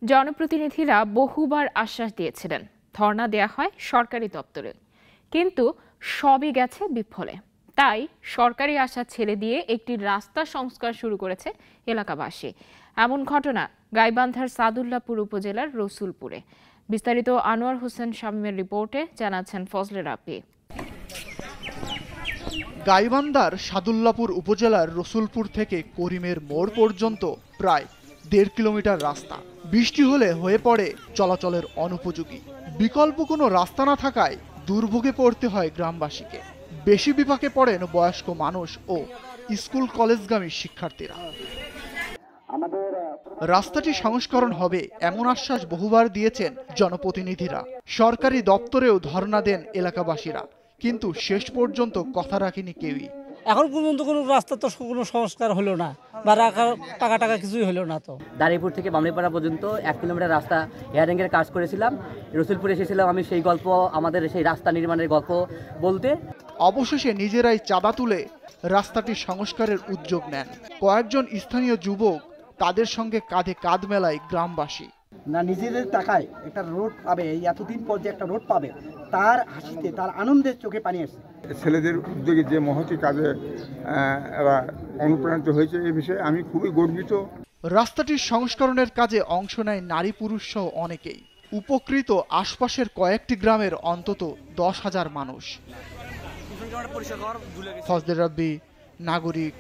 জনপ্রতিনিধিরা বহুবার আশ্বাস দিয়েছিলেন ধর্ণা দেয়া হয় সরকারি দপ্তরে, কিন্তু সবই গেছে বিফলে। তাই সরকারি আশা ছেড়ে দিয়ে একটি রাস্তা সংস্কার শুরু করেছে এলাকাবাসী। এমন ঘটনা গাইবান্ধার সাদুল্লাপুর উপজেলার রসুলপুরে। বিস্তারিত আনোয়ার হোসেন শামীমের রিপোর্টে জানাচ্ছেন ফজলে রাব্বি। গাইবান্ধার সাদুল্লাপুর উপজেলার রসুলপুর থেকে করিমের মোড় পর্যন্ত প্রায় ১.৫ কিলোমিটার রাস্তা বৃষ্টি হলে হয়ে পড়ে চলাচলের অনুপযোগী। বিকল্প কোনো রাস্তা না থাকায় দুর্ভোগে পড়তে হয় গ্রামবাসীকে। বেশি বিপাকে পড়েন বয়স্ক মানুষ ও স্কুল কলেজগামী শিক্ষার্থীরা। রাস্তাটি সংস্করণ হবে এমন আশ্বাস বহুবার দিয়েছেন জনপ্রতিনিধিরা। সরকারি দপ্তরেও ধর্ণা দেন এলাকাবাসীরা, কিন্তু শেষ পর্যন্ত কথা রাখেনি কেউই। এখন পর্যন্ত কোনো রাস্তা তো কোনো সংস্কার হলো না, বা টাকা কিছুই হলো না। তো দাঁড়িপুর থেকে বামড়িপাড়া পর্যন্ত ১ কিলোমিটার রাস্তা হেয়ারিংয়ের কাজ করেছিলাম। রসুলপুরে এসেছিলাম আমি সেই গল্প, আমাদের সেই রাস্তা নির্মাণের গল্প বলতে। অবশেষে নিজেরাই চাঁদা তুলে রাস্তাটি সংস্কারের উদ্যোগ নেন কয়েকজন স্থানীয় যুবক। তাদের সঙ্গে কাঁধে কাঁধ মেলায় গ্রামবাসী। না, নিজেদের টাকায় একটা রোড পাবে, এই এতদিন পর যে একটা রোড পাবে, তার হাসিতে, তার আনন্দের চোখে পানি আসছে। ছেলেদের উদ্যোগে যে মহতি কাজে এরা অনুপ্রাণিত হয়েছে, এই বিষয়ে আমি খুবই গর্বিত। রাস্তাটির সংস্করণের কাজে অংশ নেয় নারী পুরুষ সহ অনেকেই। উপকৃত আশপাশের কয়েকটি গ্রামের অন্তত ১০,০০০ মানুষ। ফজলে রাব্বি, নাগরিক।